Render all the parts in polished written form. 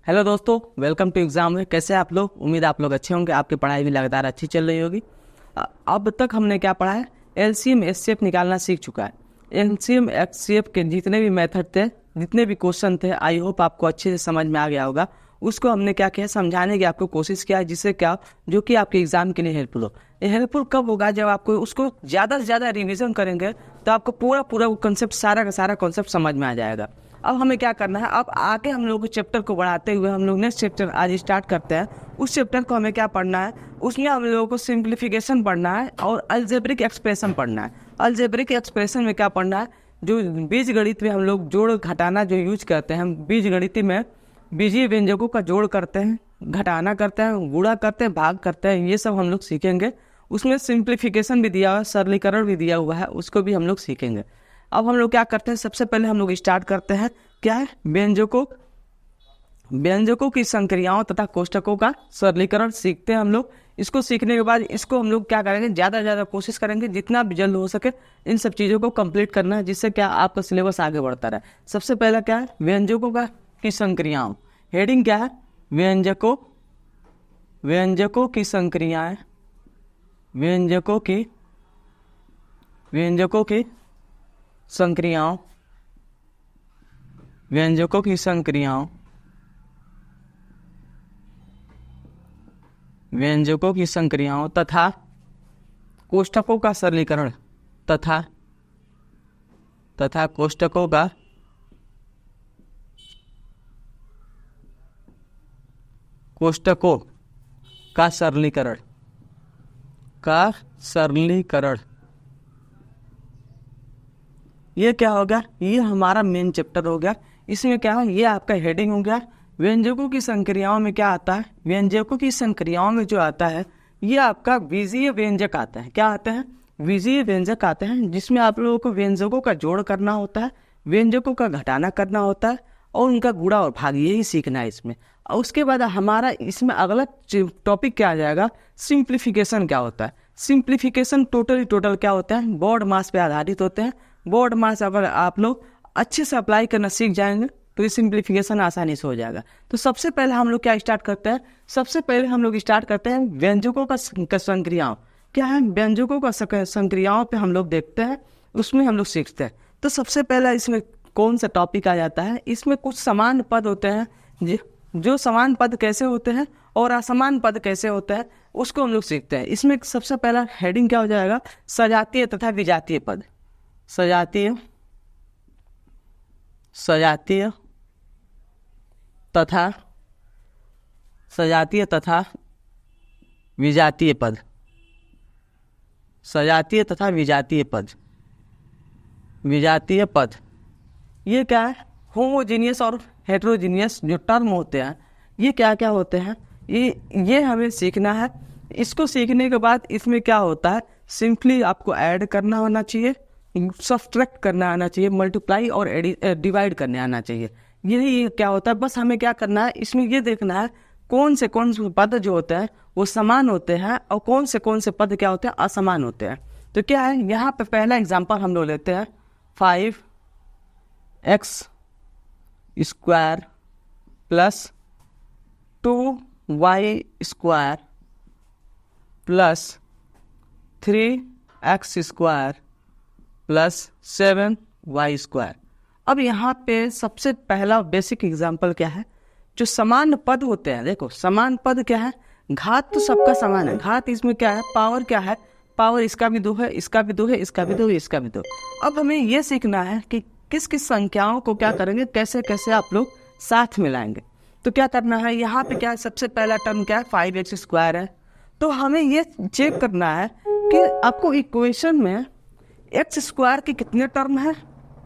Hello दोस्तों, welcome to exam है। कैसे हैं आप लोग? उम्मीद आप लोग अच्छे होंगे, आपकी पढ़ाई भी लगातार अच्छी चल रही होगी। अब तक हमने क्या पढ़ा है? एलसीएम एचसीएफ निकालना सीख चुका है। एलसीएम एचसीएफ के जितने भी मेथड थे, जितने भी क्वेश्चन थे, आई होप आपको अच्छे से समझ में आ गया होगा। उसको हमने क्या किया, समझाने की आपको कोशिश किया, जिससे क्या जो कि आपके एग्जाम के लिए हेल्पफुल हो। ये हेल्पफुल कब होगा? जब आपको उसको ज़्यादा से ज़्यादा रिविजन करेंगे तो आपको पूरा पूरा वो कंसेप्ट, सारा का सारा कॉन्सेप्ट समझ में आ जाएगा। अब हमें क्या करना है, अब आके हम लोग चैप्टर को बढ़ाते हुए हम लोग नेक्स्ट चैप्टर आज स्टार्ट करते हैं। उस चैप्टर को हमें क्या पढ़ना है, उसमें हम लोगों को सिंप्लीफिकेशन पढ़ना है और अलजेब्रिक एक्सप्रेशन पढ़ना है। अलजेब्रिक एक्सप्रेशन में क्या पढ़ना है? जो बीज गणित में हम लोग जोड़ घटाना जो यूज करते हैं, हम बीज गणित में बीजीय व्यंजकों का जोड़ करते हैं, घटाना करते हैं, गुणा करते हैं, भाग करते हैं, ये सब हम लोग सीखेंगे। उसमें सिंप्लीफिकेशन भी दिया हुआ है, सरलीकरण भी दिया हुआ है, उसको भी हम लोग सीखेंगे। अब हम लोग क्या करते हैं, सबसे पहले हम लोग स्टार्ट करते हैं क्या है, व्यंजकों की संक्रियाओं तथा कोष्ठकों का सरलीकरण सीखते हैं हम लोग। इसको सीखने के बाद इसको हम लोग क्या करेंगे, ज़्यादा से ज़्यादा कोशिश करेंगे जितना भी जल्द हो सके इन सब चीज़ों को कंप्लीट करना है, जिससे क्या आपका सिलेबस आगे बढ़ता रहे। सबसे पहला क्या है, व्यंजकों की संक्रियाओं। हेडिंग क्या है? व्यंजकों की संक्रियाएं, व्यंजकों की संक्रियाओं, व्यंजकों की संक्रियाओं, व्यंजकों की संक्रियाओं तथा कोष्ठकों का सरलीकरण तथा कोष्ठकों का सरलीकरण। ये क्या हो गया? ये हमारा मेन चैप्टर हो गया। इसमें क्या है, ये आपका हेडिंग हो गया। व्यंजकों की संक्रियाओं में क्या आता है? व्यंजकों की संक्रियाओं में जो आता है, ये आपका बीजीय व्यंजक आता है। क्या आता है? बीजीय व्यंजक आते हैं, जिसमें आप लोगों को व्यंजकों का जोड़ करना होता है, व्यंजकों का घटाना करना होता है और उनका गुणा और भाग, यही सीखना है इसमें। और उसके बाद हमारा इसमें अगला टॉपिक क्या आ जाएगा, सिंप्लीफिकेशन क्या होता है। सिंप्लीफिकेशन टोटल क्या होता है, बोर्ड मास पे आधारित होते हैं। बोर्ड मास अगर आप लोग अच्छे से अप्लाई करना सीख जाएंगे तो ये सिंप्लीफिकेशन आसानी से हो जाएगा। तो सबसे पहले हम लोग क्या स्टार्ट करते हैं, सबसे पहले हम लोग स्टार्ट करते हैं व्यंजकों का संक्रियाओं। क्या है? व्यंजकों का संक्रियाओं पे हम लोग देखते हैं, उसमें हम लोग सीखते हैं। तो सबसे पहला इसमें कौन सा टॉपिक आ जाता है, इसमें कुछ समान पद होते हैं, जो समान पद कैसे होते हैं और असमान पद कैसे होते हैं, उसको हम लोग सीखते हैं। इसमें सबसे पहला हेडिंग क्या हो जाएगा, सजातीय तथा विजातीय पद। सजातीय तथा विजातीय पद। सजातीय तथा विजातीय पद ये क्या है? होमोजीनियस और हेट्रोजीनियस जो टर्म होते हैं, ये क्या क्या होते हैं, ये हमें सीखना है। इसको सीखने के बाद इसमें क्या होता है, सिंपली आपको ऐड करना आना चाहिए, सब्ट्रैक्ट करना आना चाहिए, मल्टीप्लाई और डिवाइड करने आना चाहिए। यही क्या होता है। बस हमें क्या करना है, इसमें ये देखना है कौन से पद जो होते हैं वो समान होते हैं और कौन से पद क्या होते हैं, असमान होते हैं। तो क्या है, यहाँ पे पहला एग्जांपल हम लोग लेते हैं, 5x² plus 2y² plus 3x² plus 7y²। अब यहाँ पे सबसे पहला बेसिक एग्जांपल क्या है, जो समान पद होते हैं। देखो समान पद क्या है, घात तो सबका समान है, घात इसमें क्या है, पावर क्या है, पावर इसका भी 2 है, इसका भी 2 है, इसका भी 2 है, इसका भी 2। अब हमें ये सीखना है कि किस किस संख्याओं को क्या करेंगे, कैसे कैसे आप लोग साथ मिलाएंगे। तो क्या करना है, यहाँ पे क्या है, सबसे पहला टर्म क्या है, 5x² है। तो हमें ये चेक करना है कि आपको इक्वेशन में x² के कितने टर्म है,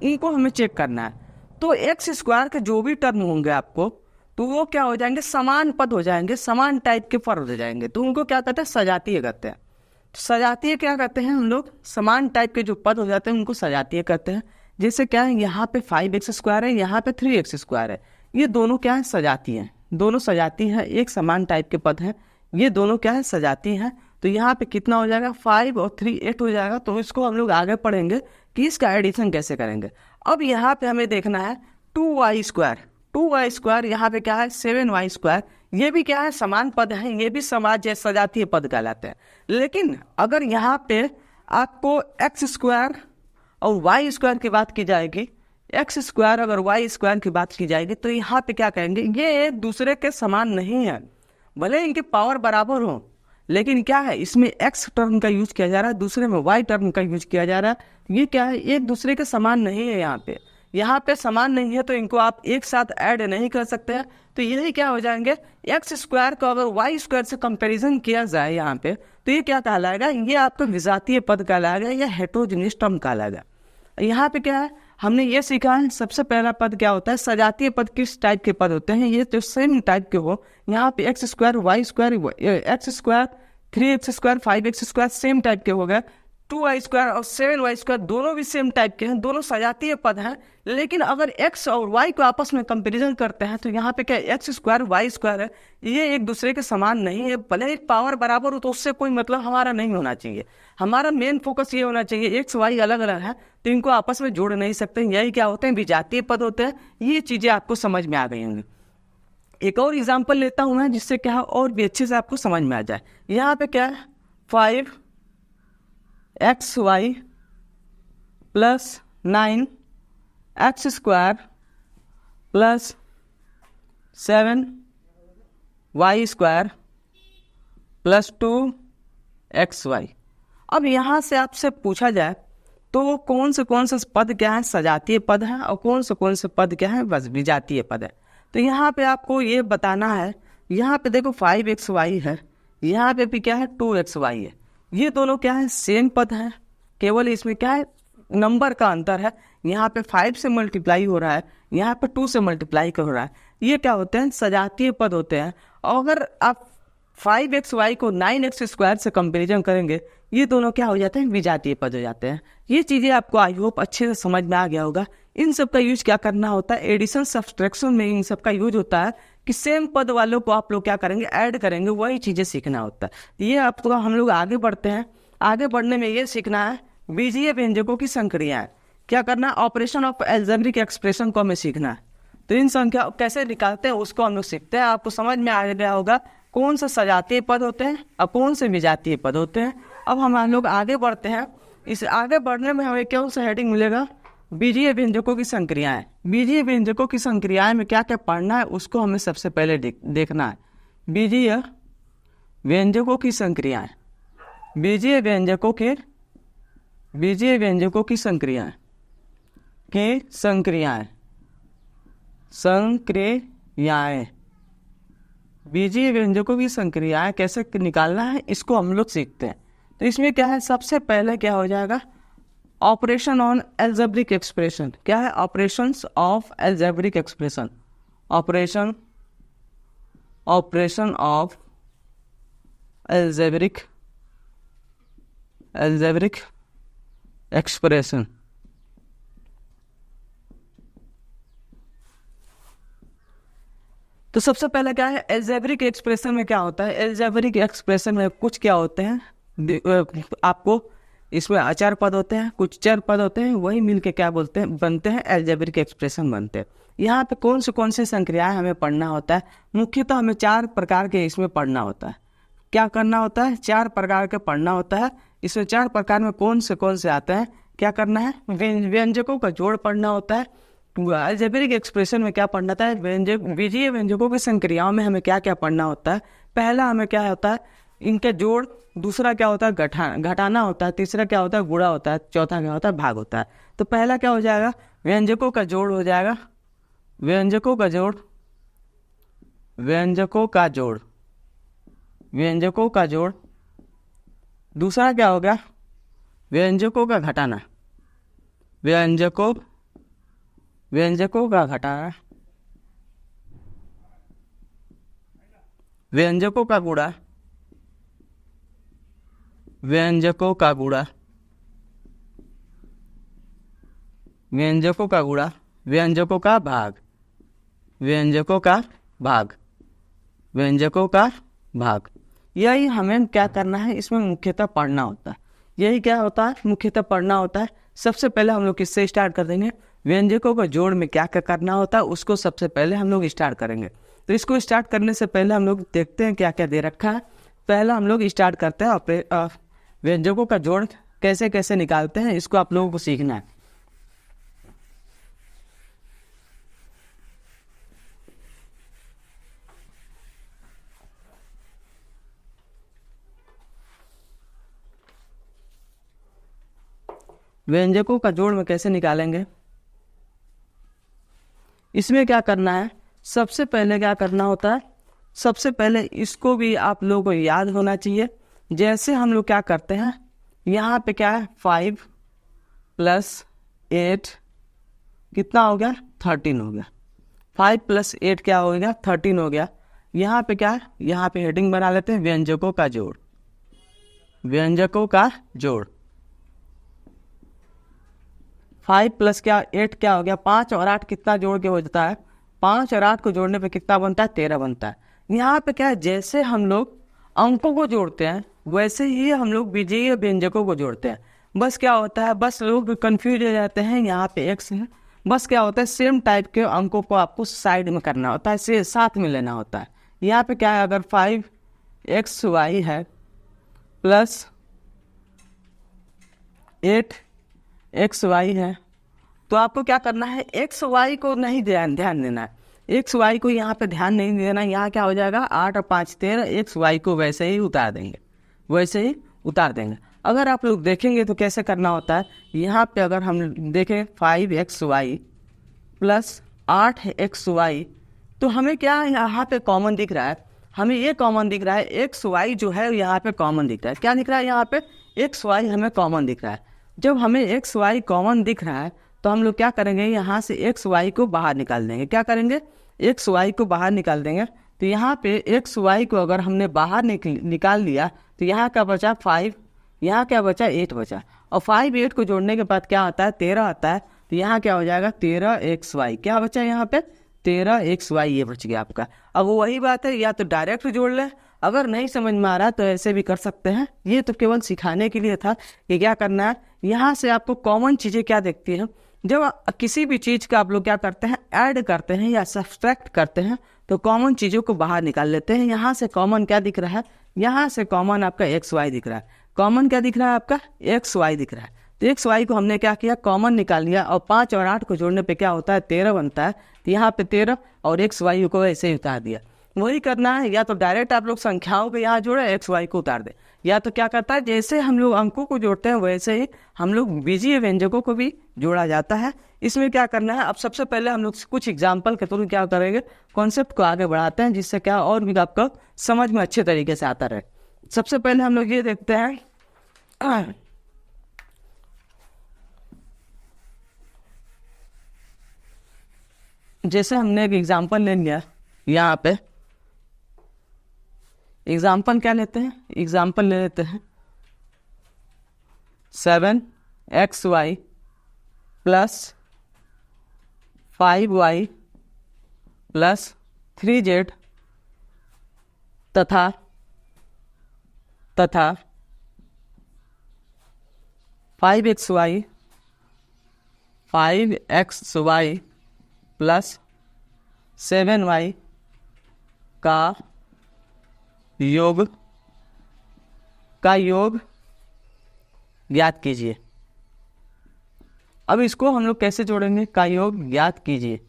इनको हमें चेक करना है। तो x² के जो भी टर्म होंगे आपको, तो वो क्या हो जाएंगे, समान पद हो जाएंगे, समान टाइप के पद हो जाएंगे। तो उनको क्या कहते हैं, सजातीय कहते हैं। तो सजातीय क्या कहते हैं हम लोग, समान टाइप के जो पद हो जाते हैं उनको सजातीय कहते हैं। जैसे क्या है, यहाँ पे 5x² है, यहाँ पे 3x² है, ये दोनों क्या है, सजातीय हैं। दोनों सजाती हैं, एक समान टाइप के पद हैं, ये दोनों क्या है, सजाती हैं। तो यहाँ पे कितना हो जाएगा, 5 और 3 8 हो जाएगा। तो इसको हम लोग आगे पढ़ेंगे कि इसका एडिशन कैसे करेंगे। अब यहाँ पे हमें देखना है 2y²। 2y², यहाँ पे क्या है 7y², ये भी क्या है समान पद है, ये भी सजातीय पद कहलाते हैं। लेकिन अगर यहाँ पे आपको x² और y² की बात की जाएगी, x² अगर y² की बात की जाएगी, तो यहाँ पे क्या कहेंगे, ये एक दूसरे के समान नहीं है। भले इनके पावर बराबर हो, लेकिन क्या है इसमें x टर्म का यूज किया जा रहा है, दूसरे में y टर्म का यूज किया जा रहा है। ये क्या है, एक दूसरे के समान नहीं है। यहाँ पे समान नहीं है, तो इनको आप एक साथ ऐड नहीं कर सकते हैं। तो यही क्या हो जाएंगे, x² को अगर y² से कंपैरिजन किया जाए यहाँ पे, तो ये क्या कहलाएगा, ये आपका विजातीय पद कहलाएगा या हेटेरोजेनियस टर्म कहलाएगा। यहाँ पे क्या है, हमने ये सीखा है सबसे पहला पद क्या होता है, सजातीय पद किस टाइप के पद होते हैं, ये तो सेम टाइप के हो। यहाँ पे x² y² x², 3x² 5x² same type के हो गए, 2y² और 7y² दोनों भी सेम टाइप के हैं, दोनों सजातीय पद हैं। लेकिन अगर x और y को आपस में कंपैरिजन करते हैं, तो यहाँ पे क्या x² y² है, ये एक दूसरे के समान नहीं है। भले एक पावर बराबर हो, तो उससे कोई मतलब हमारा नहीं होना चाहिए। हमारा मेन फोकस ये होना चाहिए, x y अलग अलग है तो इनको आपस में जोड़ नहीं सकते, यही क्या होते हैं, विजातीय पद होते हैं। ये चीज़ें आपको समझ में आ गई होंगी। एक और एग्जाम्पल लेता हूँ मैं, जिससे क्या है और भी अच्छे से आपको समझ में आ जाए। यहाँ पे क्या है 5xy plus 9x² plus 7y² plus 2xy। अब यहाँ से आपसे पूछा जाए तो कौन से पद क्या है सजातीय पद है और कौन से पद क्या है विजातीय पद है। तो यहाँ पे आपको ये बताना है, यहाँ पे देखो 5xy है, यहाँ पे भी क्या है 2xy है, ये दोनों क्या है सेम पद है, केवल इसमें क्या है नंबर का अंतर है। यहाँ पे 5 से मल्टीप्लाई हो रहा है, यहाँ पे 2 से मल्टीप्लाई हो रहा है। ये क्या होते हैं सजातीय पद होते हैं। और अगर आप 5xy को 9x² से कंपेरिजन करेंगे, ये दोनों क्या हो जाते हैं विजातीय पद हो जाते हैं। ये चीज़ें आपको आई होप अच्छे से समझ में आ गया होगा। इन सब का यूज क्या करना होता है, एडिशन सब्सट्रैक्शन में इन सब का यूज होता है कि सेम पद वालों को आप लोग क्या करेंगे ऐड करेंगे, वही चीज़ें सीखना होता है। ये आपको हम लोग आगे बढ़ते हैं। आगे बढ़ने में ये सीखना है बीजीय व्यंजकों की संक्रियाएं, क्या करना है ऑपरेशन ऑफ एल्जेब्रिक एक्सप्रेशन को हमें सीखना है। तो इन संख्या कैसे निकालते हैं उसको हम लोग सीखते हैं। आपको समझ में आ गया होगा कौन से सजातीय पद होते हैं और कौन से विजातीय पद होते हैं। अब हम लोग आगे बढ़ते हैं। इस आगे बढ़ने में हमें कौन सा हेडिंग मिलेगा, बीजीय व्यंजकों की संक्रियाएं। बीजीय व्यंजकों की संक्रियाएं में क्या क्या पढ़ना है उसको हमें सबसे पहले देखना है। बीजीय व्यंजकों की संक्रियाएं, बीजीय व्यंजकों की संक्रियाएं बीजीय व्यंजकों की संक्रियाएं कैसे निकालना है इसको हम लोग सीखते हैं। तो इसमें क्या है सबसे पहले क्या हो जाएगा ऑपरेशन ऑन एल्जेब्रिक एक्सप्रेशन। क्या है operations of algebraic expression, operation of algebraic expression. तो सबसे पहले क्या है एल्जेब्रिक एक्सप्रेशन में क्या होता है, एल्जेब्रिक एक्सप्रेशन में कुछ क्या होते हैं आपको इसमें अचर पद होते हैं, कुछ चर पद होते हैं, वही मिलके क्या बोलते हैं बनते हैं एल्जेब्रिक एक्सप्रेशन बनते हैं। यहाँ पे कौन से संक्रियाएं हमें पढ़ना होता है, मुख्यतः हमें 4 प्रकार के इसमें पढ़ना होता है। क्या करना होता है 4 प्रकार के पढ़ना होता है। इसमें 4 प्रकार में कौन से आते हैं, क्या करना है व्यंजकों का जोड़ पढ़ना होता है। एल्जेब्रिक एक्सप्रेशन में क्या पढ़ना होता है बीजीय व्यंजकों की संक्रियाओं में हमें क्या क्या पढ़ना होता है। पहला हमें क्या होता है इनके जोड़, दूसरा क्या होता है घटाना होता है, तीसरा क्या होता है गुणा होता है, चौथा क्या होता है भाग होता है। तो पहला क्या हो जाएगा व्यंजकों का जोड़ हो जाएगा, व्यंजकों का जोड़। दूसरा क्या होगा व्यंजकों का घटाना, व्यंजकों का घटाना, व्यंजकों का गुणा, व्यंजकों का गुणा, व्यंजकों का भाग, यही हमें क्या करना है इसमें मुख्यतः पढ़ना होता है। यही क्या होता है मुख्यतः पढ़ना होता है। सबसे पहले हम लोग किससे स्टार्ट कर देंगे व्यंजकों का जोड़ में क्या क्या करना होता है उसको सबसे पहले हम लोग स्टार्ट करेंगे। तो इसको स्टार्ट करने से पहले हम लोग देखते हैं क्या क्या दे रखा है। पहला हम लोग स्टार्ट करते हैं व्यंजकों का जोड़ कैसे कैसे निकालते हैं, इसको आप लोगों को सीखना है। व्यंजकों का जोड़ में कैसे निकालेंगे, इसमें क्या करना है, सबसे पहले क्या करना होता है, सबसे पहले इसको भी आप लोगों को याद होना चाहिए। जैसे हम लोग क्या करते हैं, यहाँ पे क्या है 5 + 8 कितना हो गया 13 हो गया। 5 + 8 क्या हो गया 13 हो गया। यहाँ पे क्या है, यहाँ पे हेडिंग बना लेते हैं व्यंजकों का जोड़, व्यंजकों का जोड़। 5 + क्या 8 क्या हो गया, 5 और 8 कितना जोड़ के हो जाता है, 5 और 8 को जोड़ने पे कितना बनता है 13 बनता है। यहाँ पे क्या है, जैसे हम लोग अंकों को जोड़ते हैं वैसे ही हम लोग बीजीय व्यंजकों को जोड़ते हैं। बस क्या होता है, बस लोग कंफ्यूज हो जाते हैं, यहाँ पे x है, बस क्या होता है सेम टाइप के अंकों को आपको साइड में करना होता है, से साथ में लेना होता है। यहाँ पे क्या है, अगर 5xy है + 8xy है तो आपको क्या करना है, xy को नहीं ध्यान देना है, xy को यहाँ पे ध्यान नहीं देना। यहाँ क्या हो जाएगा 8 और 5 13, xy को वैसे ही उतार देंगे, वैसे ही उतार देंगे। अगर आप लोग देखेंगे तो कैसे करना होता है, यहाँ पे अगर हम देखें 5xy + 8xy तो हमें क्या यहाँ पे कॉमन दिख रहा है, हमें ये कॉमन दिख रहा है, xy जो है यहाँ पे कॉमन दिख रहा है। क्या दिख रहा है, यहाँ पे xy हमें कॉमन दिख रहा है। जब हमें xy कॉमन दिख रहा है तो हम लोग क्या करेंगे, यहाँ से xy को बाहर निकाल देंगे। क्या करेंगे, xy को बाहर निकाल देंगे। तो यहाँ पे xy को अगर हमने बाहर निकाल लिया तो यहाँ क्या बचा 5, यहाँ क्या बचा 8 बचा, और 5 8 को जोड़ने के बाद क्या आता है 13 आता है। तो यहाँ क्या हो जाएगा 13xy, क्या बचा यहाँ पे 13xy, ये बच गया आपका। अब वही बात है, या तो डायरेक्ट जोड़ लें, अगर नहीं समझ में आ रहा तो ऐसे भी कर सकते हैं। ये तो केवल सिखाने के लिए था कि क्या करना है। यहाँ से आपको कॉमन चीज़ें क्या दिखती हैं, जब किसी भी चीज़ का आप लोग क्या करते हैं ऐड करते हैं या सब्सट्रैक्ट करते हैं तो कॉमन चीज़ों को बाहर निकाल लेते हैं। यहाँ से कॉमन क्या दिख रहा है, यहाँ से कॉमन आपका xy दिख रहा है। कॉमन क्या दिख रहा है आपका xy दिख रहा है। तो xy को हमने क्या किया, कॉमन निकाल लिया, और 5 और 8 को जोड़ने पे क्या होता है 13 बनता है। तो यहाँ पे 13 और xy को ऐसे ही उतार दिया। वही करना है, या तो डायरेक्ट आप लोग संख्याओं पे यहाँ जोड़े xy को उतार दे, या तो क्या करता है जैसे हम लोग अंकों को जोड़ते हैं वैसे ही हम लोग बीजीय व्यंजकों को भी जोड़ा जाता है। इसमें क्या करना है, अब सबसे पहले हम लोग कुछ एग्जाम्पल के थ्रू क्या करेंगे, कॉन्सेप्ट को आगे बढ़ाते हैं, जिससे क्या और भी आपका समझ में अच्छे तरीके से आता रहे। सबसे पहले हम लोग ये देखते हैं, जैसे हमने एक एग्जाम्पल ले लिया, यहाँ पे एग्जाम्पल क्या लेते हैं, एग्जाम्पल ले लेते हैं 7xy + 5y + 3z तथा 5xy + 7y का योग ज्ञात कीजिए। अब इसको हम लोग कैसे जोड़ेंगे, का योग ज्ञात कीजिए।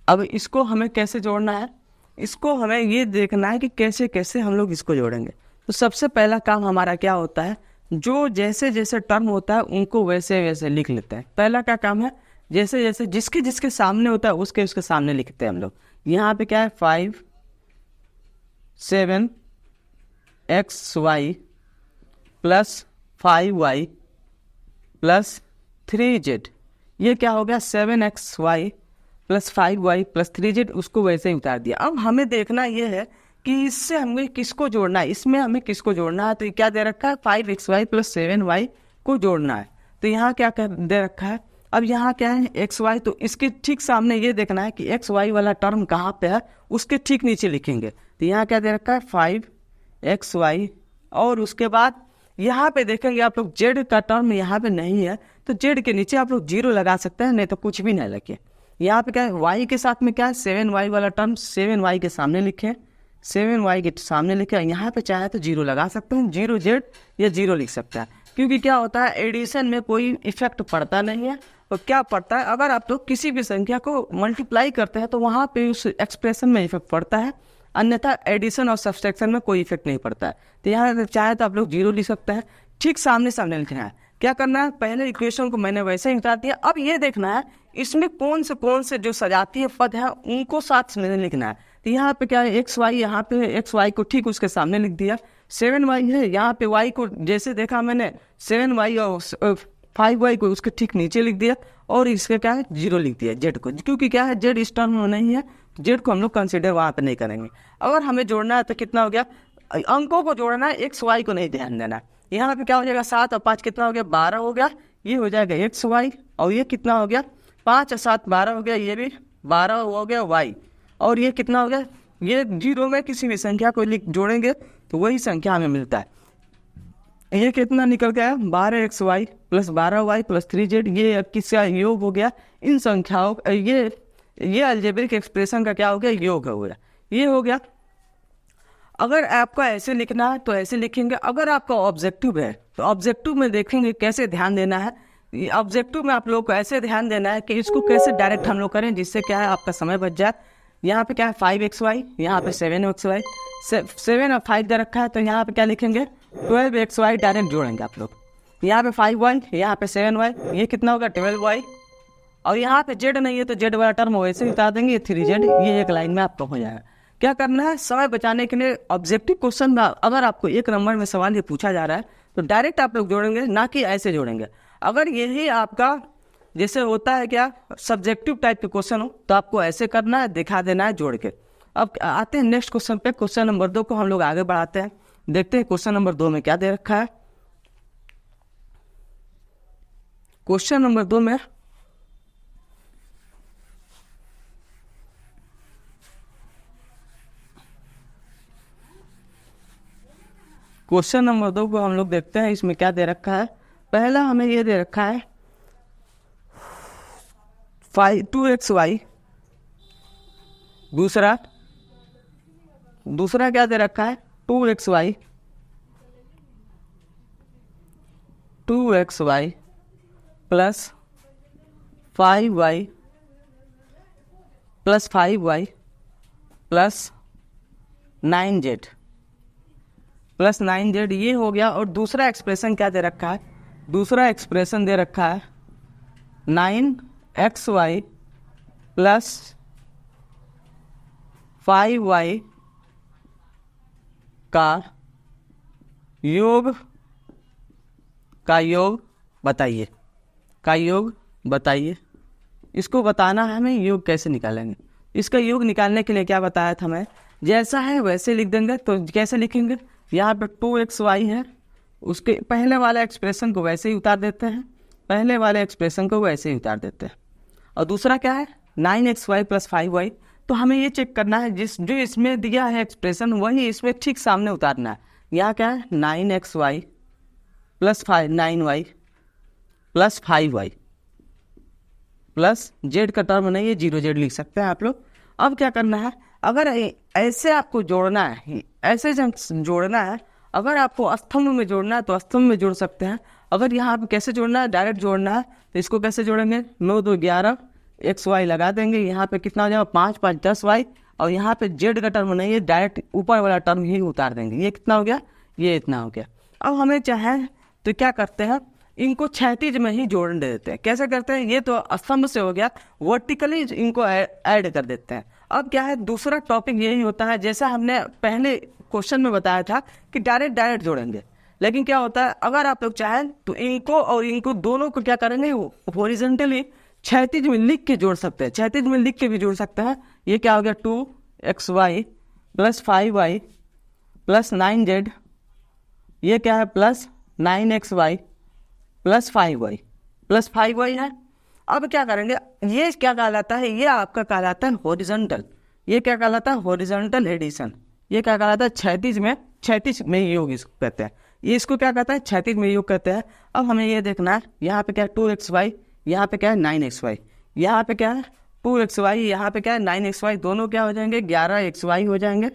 अब इसको हमें कैसे जोड़ना है, इसको हमें ये देखना है कि कैसे कैसे हम लोग इसको जोड़ेंगे। तो सबसे पहला काम हमारा क्या होता है, जो जैसे जैसे टर्म होता है उनको वैसे वैसे लिख लेते हैं। पहला क्या काम है, जैसे जैसे जिसके जिसके सामने होता है उसके सामने लिखते हैं हम लोग। यहाँ पे क्या है 5 7xy + 5y + 3z, ये क्या हो गया 7xy + 5y + 3z, उसको वैसे ही उतार दिया। अब हमें देखना ये है कि इससे हमें किसको जोड़ना है, इसमें हमें किसको जोड़ना है। तो क्या दे रखा है 5xy + 7y को जोड़ना है। तो यहाँ क्या दे रखा है, अब यहाँ क्या है xy, तो इसके ठीक सामने ये देखना है कि xy वाला टर्म कहाँ पे है, उसके ठीक नीचे लिखेंगे। तो यहाँ क्या दे रखा है 5xy, और उसके बाद यहाँ पे देखेंगे आप लोग जेड का टर्म यहाँ पे नहीं है, तो जेड के नीचे आप लोग 0 लगा सकते हैं, नहीं तो कुछ भी नहीं लगे। यहाँ पे क्या है, वाई के साथ में क्या है 7y वाला टर्म 7y के सामने लिखे, 7y के सामने लिखे। यहाँ पे चाहे तो 0 लगा सकते हैं, 0z या 0 लिख सकते हैं, क्योंकि क्या होता है एडिशन में कोई इफेक्ट पड़ता नहीं है। और क्या पड़ता है, अगर आप लोग किसी भी संख्या को मल्टीप्लाई करते हैं तो वहाँ पे उस एक्सप्रेशन में इफेक्ट पड़ता है, अन्यथा एडिशन और सब्सट्रैक्शन में कोई इफेक्ट नहीं पड़ता है। तो यहाँ चाहे तो आप लोग 0 लिख सकते हैं। ठीक सामने सामने लिखना है। क्या करना है, पहले इक्वेशन को मैंने वैसे ही उतार दिया। अब ये देखना है इसमें कौन से जो सजातीय पद है उनको साथ में लिखना है। तो यहाँ पे क्या है एक्स वाई, यहाँ पे एक्स वाई को ठीक उसके सामने लिख दिया। 7y है, यहाँ पे y को जैसे देखा मैंने 7y और 5y को उसके ठीक नीचे लिख दिया, और इसके क्या है 0 लिख दिया जेड को, क्योंकि क्या है जेड इस टर्म में नहीं है, जेड को हम लोग कंसिडर वहाँ पे नहीं करेंगे। अगर हमें जोड़ना है तो कितना हो गया, अंकों को जोड़ना है, एक्स वाई को नहीं ध्यान देना है। यहाँ पे क्या हो जाएगा 7 और 5 कितना हो गया 12 हो गया, ये हो जाएगा एक्स वाई, और ये कितना हो गया 5 और 7 12 हो गया, ये भी 12 हो गया वाई, और ये कितना हो गया, ये 0 में किसी भी संख्या को जोड़ेंगे तो वही संख्या हमें मिलता है। ये कितना निकल गया 12xy plus 12y plus 3z, ये किसका योग हो गया, इन संख्याओं ये अलजेब्रिक एक्सप्रेशन का क्या हो गया, योग हो गया, ये हो गया। अगर आपका ऐसे लिखना है तो ऐसे लिखेंगे, अगर आपका ऑब्जेक्टिव है तो ऑब्जेक्टिव में देखेंगे कैसे ध्यान देना है। ऑब्जेक्टिव में आप लोग को ऐसे ध्यान देना है कि इसको कैसे डायरेक्ट हम लोग करें जिससे क्या है आपका समय बच जाए। यहाँ पे क्या है 5xy, यहाँ पे 7xy, 7 और 5 दे रखा है, तो यहाँ पे क्या लिखेंगे 12xy डायरेक्ट जोड़ेंगे आप लोग। यहाँ पे 5y, यहाँ पे 7y, ये कितना होगा 12y, और यहाँ पे z नहीं है तो z वाला टर्म वैसे ही बता देंगे, 3z, ये एक लाइन में आपको हो जाएगा। क्या करना है, समय बचाने के लिए ऑब्जेक्टिव क्वेश्चन में अगर आपको 1 नंबर में सवाल ये पूछा जा रहा है तो डायरेक्ट आप लोग जोड़ेंगे, ना कि ऐसे जोड़ेंगे। अगर यही आपका जैसे होता है क्या सब्जेक्टिव टाइप के क्वेश्चन हो तो आपको ऐसे करना है, दिखा देना है जोड़ के। अब आते हैं नेक्स्ट क्वेश्चन पे, क्वेश्चन नंबर 2 को हम लोग आगे बढ़ाते हैं। देखते हैं क्वेश्चन नंबर 2 में क्या दे रखा है। क्वेश्चन नंबर 2 में क्वेश्चन नंबर 2 को हम लोग देखते हैं, इसमें क्या दे रखा है। पहला हमें ये दे रखा है 2xy, दूसरा क्या दे रखा है 2xy plus 5y plus 9z ये हो गया। और दूसरा एक्सप्रेशन क्या दे रखा है, दूसरा एक्सप्रेशन दे रखा है 9xy प्लस 5y का योग बताइए। इसको बताना है हमें, योग कैसे निकालेंगे। इसका योग निकालने के लिए क्या बताया था हमें, जैसा है वैसे लिख देंगे। तो कैसे लिखेंगे, यहाँ पे 2xy है, उसके पहले वाला एक्सप्रेशन को वैसे ही उतार देते हैं, और दूसरा क्या है 9xy प्लस 5y। तो हमें ये चेक करना है जो इसमें दिया है एक्सप्रेशन वही इसमें ठीक सामने उतारना है। यहाँ क्या है 9xy plus 9y plus 5y plus z का टर्म नहीं है 0z लिख सकते हैं आप लोग। अब क्या करना है, अगर ऐसे आपको जोड़ना है, ऐसे जोड़ना है, अगर आपको स्तंभ में जोड़ना है तो स्तंभ में जोड़ सकते हैं। अगर यहाँ पे कैसे जोड़ना है, डायरेक्ट जोड़ना है, तो इसको कैसे जोड़ेंगे 9 2 11 xy लगा देंगे। यहाँ पे कितना हो जाएगा 5 5 10y, और यहाँ पे z का टर्म नहीं है, डायरेक्ट ऊपर वाला टर्म ही उतार देंगे। ये कितना हो गया, ये इतना हो गया। अब हमें चाहे तो क्या करते हैं, इनको क्षैतिज में ही जोड़ देते हैं। कैसे करते हैं, ये तो स्तंभ से हो गया, वर्टिकली इनको ऐड कर देते हैं। अब क्या है, दूसरा टॉपिक यही होता है, जैसा हमने पहले क्वेश्चन में बताया था कि डायरेक्ट जोड़ेंगे। लेकिन क्या होता है, अगर आप लोग चाहें तो इनको और इनको दोनों को क्या करेंगे, हॉरिजॉन्टली क्षैतिज में लिख के जोड़ सकते हैं, क्षैतिज में लिख के भी जोड़ सकते हैं। ये क्या हो गया 2xy plus 5y plus 9z, ये क्या है प्लस 9xy प्लस 5y है। अब क्या करेंगे, ये क्या कहलाता है, ये आपका कहलाता है हॉरिजॉन्टल। ये क्या कहलाता है, हॉरिजॉन्टल एडिशन। ये क्या कहलाता है, क्षैतिज में योग इसको कहते हैं। ये इसको क्या कहता है, क्षैतिज में योग कहते हैं। अब हमें ये देखना है, यहाँ पे क्या है 2xy, यहाँ पे क्या है 9xy, यहाँ पे क्या है 2xy, यहाँ पे क्या है 9xy, दोनों क्या हो जाएंगे 11xy हो जाएंगे,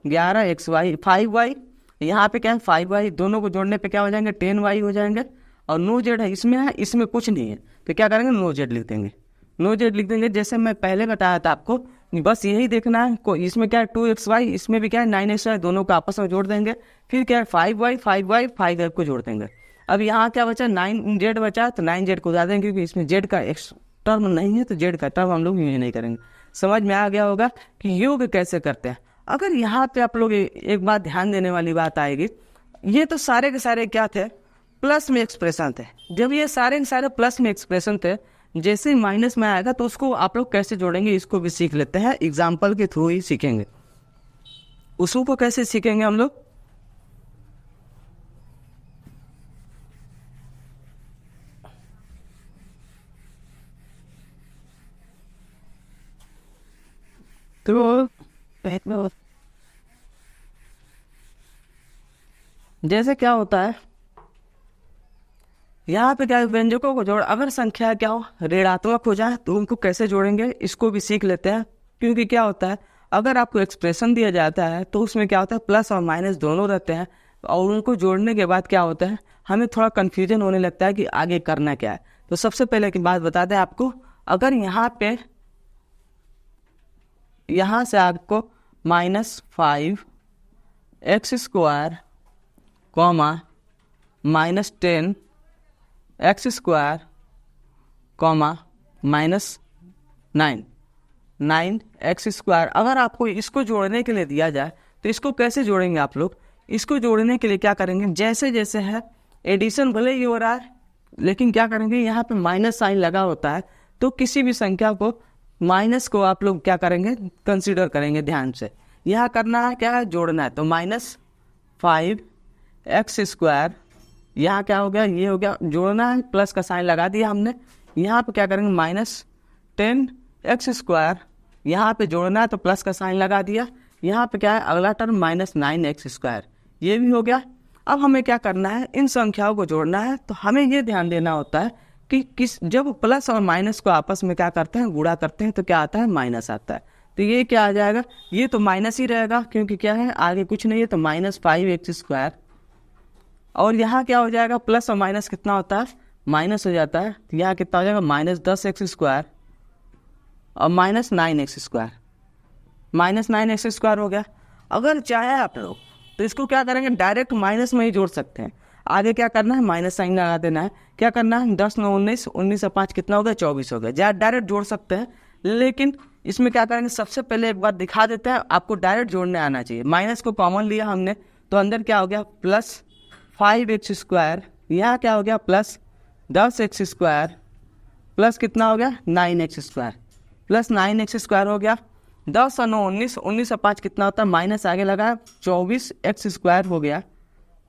11xy, 5y, यहाँ पे क्या है 5y, दोनों को जोड़ने पे क्या हो जाएंगे 10y हो जाएंगे। और नो जेड है इसमें कुछ नहीं है, तो क्या करेंगे नो जेड लिख देंगे, नो जेड लिख देंगे। जैसे मैं पहले बताया था आपको, बस यही देखना है इसमें क्या है 2xy, इसमें भी क्या है 9xy, दोनों को आपस में जोड़ देंगे। फिर क्या है 5y को जोड़ देंगे। अब यहाँ क्या बचा 9z बचा, तो 9z को उड़ा देंगे, क्योंकि इसमें z का एक टर्म नहीं है, तो z का टर्म हम लोग यूज नहीं करेंगे। समझ में आ गया होगा कि योग कैसे करते हैं। अगर यहाँ पे आप लोग एक बात ध्यान देने वाली बात आएगी, ये तो सारे के सारे क्या थे, प्लस में एक्सप्रेशन थे। जब ये सारे के सारे प्लस में एक्सप्रेशन थे, जैसे ही माइनस में आएगा तो उसको आप लोग कैसे जोड़ेंगे, इसको भी सीख लेते हैं, एग्जाम्पल के थ्रू ही सीखेंगे। उसको कैसे सीखेंगे हम लोग, तो जैसे क्या होता है, यहाँ पे क्या है व्यंजकों को जोड़, अगर संख्या क्या हो ऋणात्मक हो जाए तो उनको कैसे जोड़ेंगे, इसको भी सीख लेते हैं। क्योंकि क्या होता है, अगर आपको एक्सप्रेशन दिया जाता है तो उसमें क्या होता है प्लस और माइनस दोनों रहते हैं, और उनको जोड़ने के बाद क्या होता है हमें थोड़ा कन्फ्यूजन होने लगता है कि आगे करना क्या है। तो सबसे पहले की बात बता दें आपको, अगर यहाँ से आपको -5x² comma -10x² comma -9x², अगर आपको इसको जोड़ने के लिए दिया जाए तो इसको कैसे जोड़ेंगे आप लोग। इसको जोड़ने के लिए क्या करेंगे, जैसे जैसे है एडिशन भले ही हो रहा है, लेकिन क्या करेंगे यहाँ पे माइनस साइन लगा होता है, तो किसी भी संख्या को माइनस को आप लोग क्या करेंगे कंसीडर करेंगे ध्यान से। यहाँ करना है क्या है जोड़ना है, तो -5x², यहाँ क्या हो गया ये हो गया, जोड़ना है प्लस का साइन लगा दिया हमने। यहाँ पे क्या करेंगे -10x², यहाँ पे जोड़ना है तो प्लस का साइन लगा दिया। यहाँ पे क्या है अगला टर्म -9x², ये भी हो गया। अब हमें क्या करना है, इन संख्याओं को जोड़ना है, तो हमें ये ध्यान देना होता है कि जब प्लस और माइनस को आपस में क्या करते हैं गुणा करते हैं तो क्या आता है माइनस आता है। तो ये क्या आ जाएगा, ये तो माइनस ही रहेगा, क्योंकि क्या है आगे कुछ नहीं है, तो -5x²। और यहाँ क्या हो जाएगा, प्लस और माइनस कितना होता है माइनस हो जाता है, तो यहाँ कितना हो जाएगा -10x² और -9x², -9x² हो गया। अगर चाहे आप लोग तो इसको क्या करेंगे डायरेक्ट माइनस में ही जोड़ सकते हैं। आगे क्या करना है माइनस साइन लगा देना है, क्या करना है 10 9 19, 19 से 5 कितना हो गया 24 हो गया। डायरेक्ट जोड़ सकते हैं, लेकिन इसमें क्या करेंगे सबसे पहले एक बार दिखा देते हैं, आपको डायरेक्ट जोड़ने आना चाहिए। माइनस को कॉमन लिया हमने, तो अंदर क्या हो गया +5x², यहाँ क्या हो गया +10x², प्लस कितना हो गया 9x², +9x² हो गया। 10 और 9 19, 19 से 5 कितना होता है माइनस आगे लगा 24x² हो गया।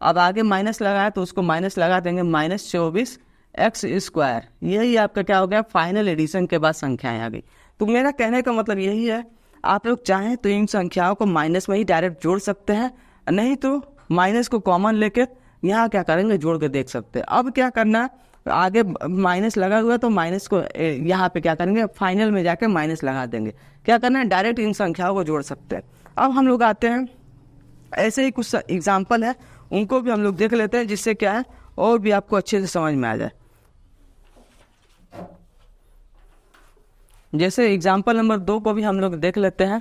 अब आगे माइनस लगाया तो उसको माइनस लगा देंगे -24x²। यही आपका क्या हो गया फाइनल एडिशन के बाद संख्याएं आ गई। तो मेरा कहने का मतलब यही है, आप लोग चाहें तो इन संख्याओं को माइनस में ही डायरेक्ट जोड़ सकते हैं, नहीं तो माइनस को कॉमन लेके यहाँ क्या करेंगे जोड़ के देख सकते हैं। अब क्या करना है, आगे माइनस लगा हुआ तो माइनस को यहाँ पे क्या करेंगे फाइनल में जाके माइनस लगा देंगे। क्या करना है डायरेक्ट इन संख्याओं को जोड़ सकते हैं। अब हम लोग आते हैं, ऐसे ही कुछ एग्जाम्पल है उनको भी हम लोग देख लेते हैं, जिससे क्या है और भी आपको अच्छे से समझ में आ जाए। जैसे एग्जाम्पल नंबर 2 को भी हम लोग देख लेते हैं।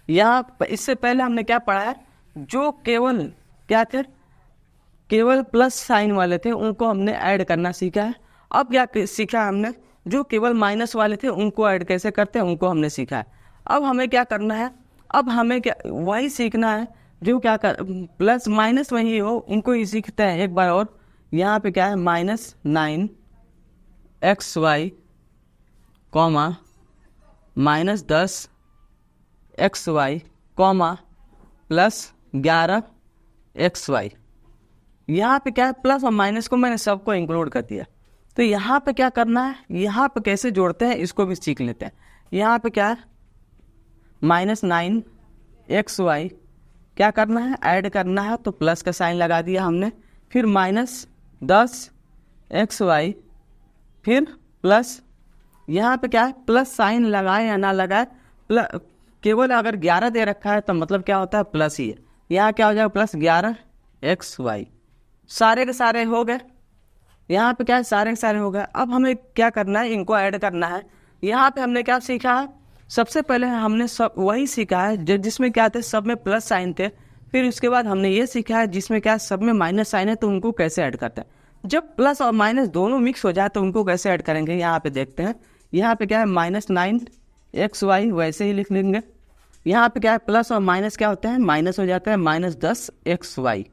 यहाँ इससे पहले हमने क्या पढ़ा है, जो केवल क्या थे केवल प्लस साइन वाले थे उनको हमने ऐड करना सीखा है। अब क्या सीखा हमने, जो केवल माइनस वाले थे उनको ऐड कैसे करते हैं उनको हमने सीखा है। अब हमें क्या करना है, अब हमें क्या वही सीखना है जो क्या कर प्लस माइनस वही हो, उनको ही सीखते हैं एक बार और। यहाँ पे क्या है -9xy comma -10xy comma +11xy। यहाँ पे क्या है प्लस और माइनस को मैंने सबको इंक्लूड कर दिया। तो यहाँ पे क्या करना है, यहाँ पे कैसे जोड़ते हैं इसको भी सीख लेते हैं। यहाँ पे क्या है -9 एक्स वाई क्या करना है, ऐड करना है, तो प्लस का साइन लगा दिया हमने। फिर माइनस 10 एक्स वाई, फिर प्लस, यहाँ पे क्या है प्लस साइन लगाए या ना लगाए, केवल अगर 11 दे रखा है तो मतलब क्या होता है प्लस ही है। यहाँ क्या हो जाएगा प्लस 11 एक्स वाई, सारे के सारे हो गए। यहाँ पे क्या है सारे के सारे हो गए। अब हमें क्या करना है, इनको ऐड करना है। यहाँ पे हमने क्या सीखा है, सबसे पहले हमने सब वही सीखा है जिसमें क्या थे, सब में प्लस साइन थे। फिर उसके बाद हमने ये सीखा है जिसमें क्या सब में माइनस साइन है, तो उनको कैसे ऐड करते हैं। जब प्लस और माइनस दोनों मिक्स हो जाए तो उनको कैसे ऐड करेंगे, यहाँ पे देखते हैं। यहाँ पे क्या है -9 एक्स वाई, वैसे ही लिख लेंगे। यहाँ पे क्या है प्लस और माइनस क्या होता है, माइनस हो जाता है -10 एक्स वाई।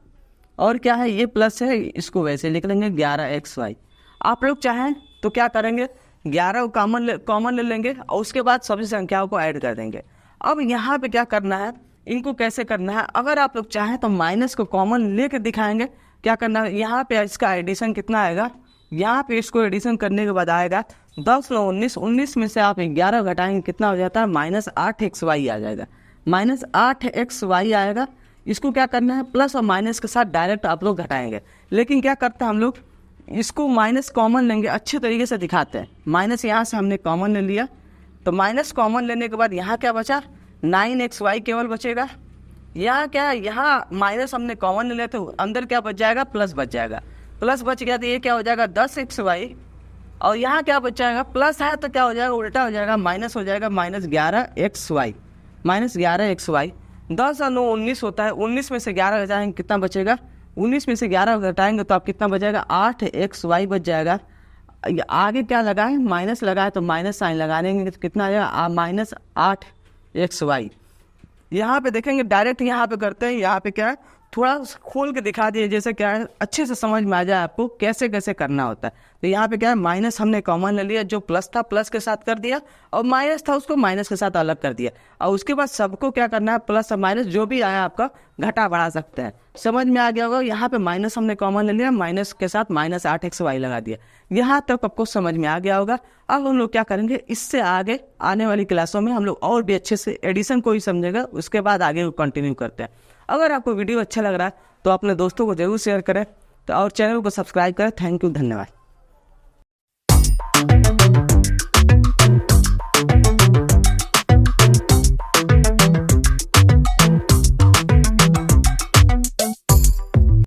और क्या है ये प्लस है, इसको वैसे लिख लेंगे 11 एक्स वाई। आप लोग चाहें तो क्या करेंगे, 11 को कॉमन ले लेंगे और उसके बाद सभी संख्याओं को ऐड कर देंगे। अब यहाँ पे क्या करना है, इनको कैसे करना है, अगर आप लोग चाहें तो माइनस को कॉमन लेकर दिखाएंगे। क्या करना है, यहाँ पे इसका एडिशन कितना आएगा, यहाँ पे इसको एडिशन करने के बाद आएगा 10 और 19 में से आप 11 घटाएंगे, कितना हो जाता है -8 एक्स वाई आ जाएगा। -8 एक्स वाई आएगा। इसको क्या करना है, प्लस और माइनस के साथ डायरेक्ट आप लोग घटाएंगे। लेकिन क्या करते हैं हम लोग, इसको माइनस कॉमन लेंगे, अच्छे तरीके से दिखाते हैं। माइनस यहाँ से हमने कॉमन ले लिया, तो माइनस कॉमन लेने के बाद यहाँ क्या बचा, 9 एक्स वाई केवल बचेगा। यहाँ क्या है, यहाँ माइनस हमने कॉमन ले लिया तो अंदर क्या बच जाएगा, प्लस बच जाएगा। प्लस बच गया तो ये क्या हो जाएगा 10 एक्स वाई, और यहाँ क्या बच जाएगा, प्लस है तो क्या हो जाएगा, उल्टा हो जाएगा, माइनस हो जाएगा -11 एक्स वाई, -11 एक्स वाई। 10 और 9 19 होता है, 19 में से 11 घटाएंगे कितना बचेगा, 19 में से 11 घटाएंगे तो आप कितना बचेगा, 8 एक्स वाई बच जाएगा। आगे क्या लगाए, माइनस लगाए तो माइनस साइन लगा देंगे तो कितना आ जाएगा, -8 एक्स वाई। यहाँ पे देखेंगे डायरेक्ट यहाँ पे करते हैं, यहाँ पे क्या है थोड़ा खोल के दिखा दिए, जैसे क्या है अच्छे से समझ में आ जाए आपको कैसे कैसे करना होता है। तो यहाँ पे क्या है, माइनस हमने कॉमन ले लिया, जो प्लस था प्लस के साथ कर दिया, और माइनस था उसको माइनस के साथ अलग कर दिया। और उसके बाद सबको क्या करना है, प्लस और माइनस जो भी आया आपका घटा बढ़ा सकते हैं। समझ में आ गया होगा। यहाँ पे माइनस हमने कॉमन ले लिया, माइनस के साथ -8 एक्स वाई लगा दिया। यहाँ तक आपको समझ में आ गया होगा। अब हम लोग क्या करेंगे, इससे आगे आने वाली क्लासों में हम लोग और भी अच्छे से एडिशन को ही समझेगा, उसके बाद आगे कंटिन्यू करते हैं। अगर आपको वीडियो अच्छा लग रहा है तो अपने दोस्तों को जरूर शेयर करें, तो और चैनल को सब्सक्राइब करें। थैंक यू, धन्यवाद।